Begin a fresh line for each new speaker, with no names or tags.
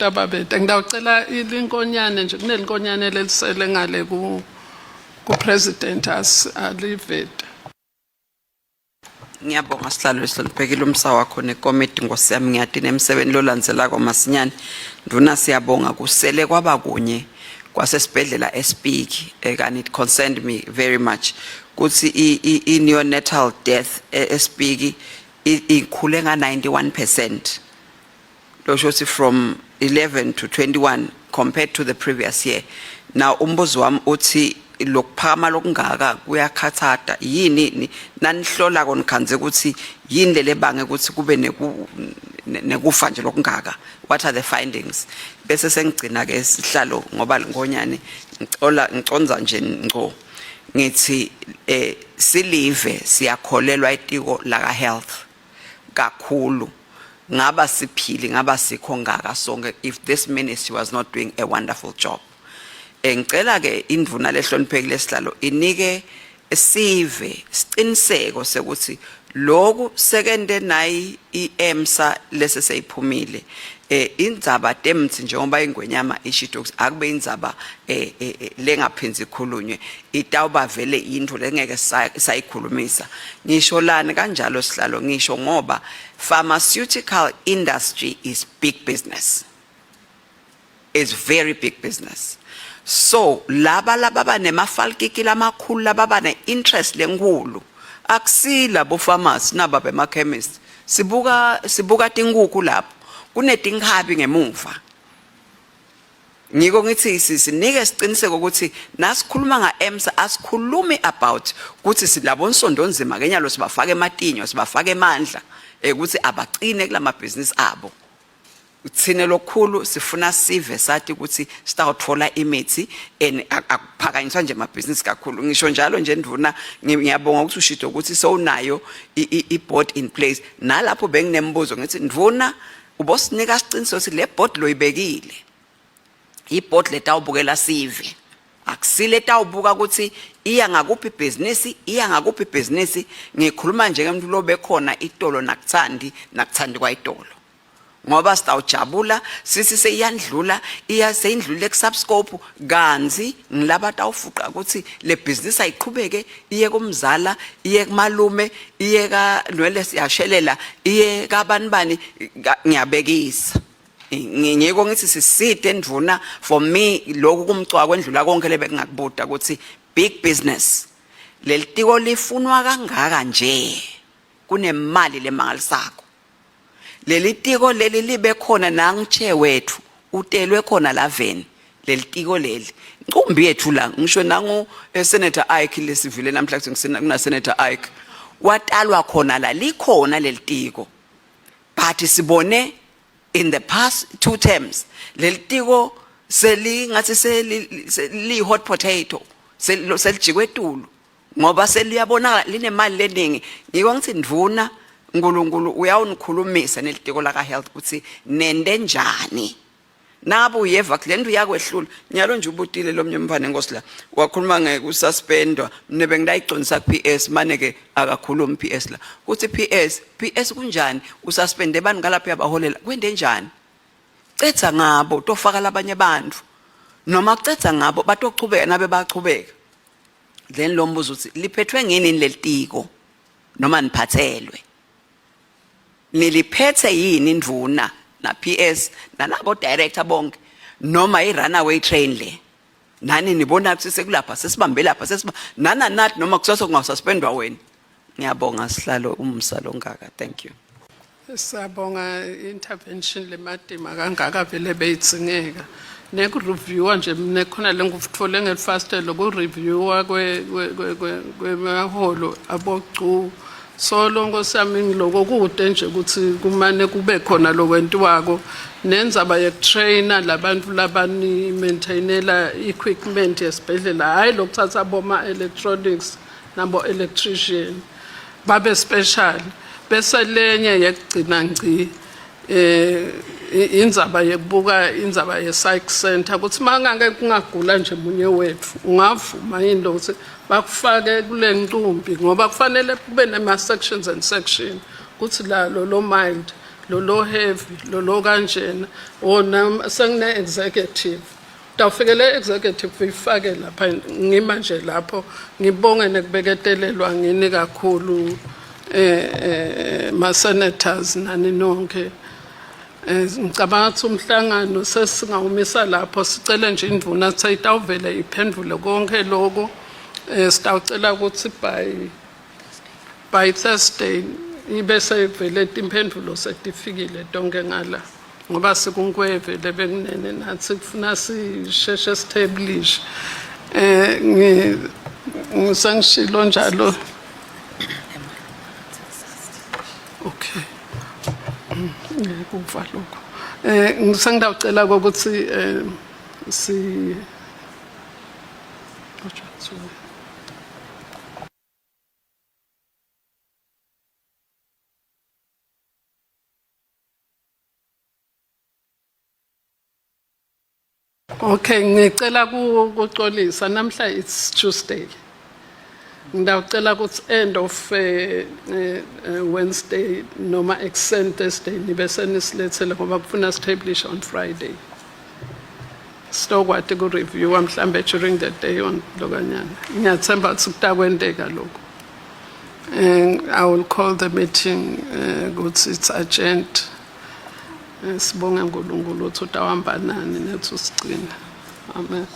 Dr. Babete ngidawucela ilinkonyane nje kunelinkonyane lelisele ngale ku president alivete.
Ngiyabonga sihlalo esihloniphekile umsa wakho nekomiti ngosiyami ngiyadina emsebenzini lolandzela kwaMasinyane. Nduna siyabonga kusele kwaba kunye kwasesibhedlela eSpeak and it concerned me very much. Kuthi I neonatal death eSpeak ikhule nga 91%. Losho from 11 to 21 compared to the previous year. Now umbuzo wami uthi lokuphakama lokungaka kuyakhathata yini nanihlola konikhanze ukuthi yini lelebange ukuthi kube nekufa nje lokungaka. What are the findings? Bese sengigcina ke sihlalo ngoba ngonyane ngiconza nje ngco ngithi silive siyakholelwa itiko la health kakhulu ngaba siphili ngaba sikho ngaka sonke if this ministry was not doing a wonderful job. Ngicela ke indvuna lehloniphekile sihlalo inike sive siqiniseko sekuthi lokhu sekende nayi iEMSA lese seyiphumile indzaba temthi njengoba ingwenyama ishido akube indzaba lengaphinzi ikhulunywe itawuba vele into lengeke sayikhulumisa ngisho lana kanjalo sihlalo ngisho ngoba pharmaceutical industry is big business. It's very big business. So laba nemafalkiki lamakhulu laba ne interest lenkulu akusila bo pharmacy naba bema chemist sibuka tinkukhu lapho kunetinghabi ngemuva. Ngiko ngithi sinike siqiniseko ukuthi nasikhuluma ngaEMSA asikhulumi about ukuthi silabo nsondonzima kenyalo sibafaka ematinyo sibafaka emandla ukuthi abaqine kulama business abo. Uthine lokhulu sifuna sive sathi ukuthi sitawuthola imithi akuphakanyiswa nje amabhizinisi kakhulu ngisho njalo nje ndvuna ngiyabonga ukuthi ushido ukuthi sowunayo iboard in place nalapho benginembuzo ngithi ndvuna ubosinika isiqiniso ukuthi le board loyibekile iboard letawubukela sive akusile tawubuka ukuthi iya ngakuphi business ngikhuluma nje ngemuntu lobekhona itolo nakuthandi kwayitolo ngoba sitawujabula sisi seyandlula seyindlule kusubscope kanzi ngilaba tawufuqa ukuthi le business ayiqhubeke iye kumzala iye kumalume iye ka Nwele siyashelela iye kabanibani ngiyabekisa ngiyiko ngithi siside endvuna for me lokhu kumcwa kwendlula konke lebengakubuda ukuthi big business lelitiko lifunwa kangaka nje kunemali lemangalisako. Lelitiko leli libe khona nangiche wethu utelwe khona laveni lelitiko leli ncumbi yethu la ngisho nangu Senator Ike lesivile namhlanje ngisena Senator Ike watalwa khona la likhona lelitiko but sibone in the past 2 terms lelitiko ngathi seli hot potato selijikwe etulu ngoba seliyabona linemali leningi ngiko ngithi ndvuna uNkulunkulu uyawunikhulumisa nelitiko la health ukuthi nende njani nabo uyeva kulento yakwehlula nyalo nje ubutile lomnye umfana enkosi la wakhuluma ngekususpendwa nebe ngidayiconisa ku-PS mane ke akakhuluma PS la ukuthi PS kunjani ususpende bani ngalapha yabaholela kwende njani cetha ngabo tofaka labanye abantu noma cetha ngabo batochubeka nabe bachubeka then lo mbuzo uthi liphethwe ngini lelitiko noma niphathelwe niliphethe yini indvuna na PS nalabo director bonke noma runaway train le nani nibona ukuthi sekulapha sesibambe lapha nathi noma kusasa kungasuspendwa wena. Ngiyabonga sihlalo umsa longaka. Thank you.
Siyabonga intervention lemadima kangaka vele beyitsingeka nekureviewa nje mina khona lengufutfole ngelifastelo kureviewa kwemaholo abocu so longo sami ngiloko kude nje ukuthi kumane kube khona lokwentiwako nenzaba yetrainer labantu labani maintainela equipment yesibhedlela hayi lokuthatha boma electronics nabo electrician babe special bese lenye yekugcina ngci indzaba yekubuka indzaba ye-psych center ukuthi mangake kungagula nje munye wethu ungavuma yini ukuthi bakufake kule ncumbi ngoba kufanele kube nema sections and section ukuthi lo mild lo heavy lo kanjena wona sengine executive tawufike le executive ifake lapha ngima nje lapho ngibonge nekubeketelelwa ngini kakhulu ma senators nani nonke ngicabanga ukuthi umhlangano sesingawumisa lapho sicele nje indvuna sayitawuvele iphendule konke lokho sitawucela ukuthi by Thursday ibe sevele imphendulo setifikile donke ngala ngoba sikunkwevele bekunene nathi kufuna sisheshe establish ngisangishilo njalo okay kuva lokho ngisangidawucela ukuthi si Okay, ngicela ukuxolisa namhla it's Tuesday. Ngidawucela ukuthi end of Wednesday noma extend Thursday nibe senisilethele ngoba kufuna establish on Friday. Stokwati ku review mhlambe during the day on lokanyana. Ngiyathemba ukuthi kutakwendeka lokho. And I will call the meeting ukuthi it's urgent. Sibonga uNkulunkulu ukuthi utawamba nani nethu sigcina. Amen.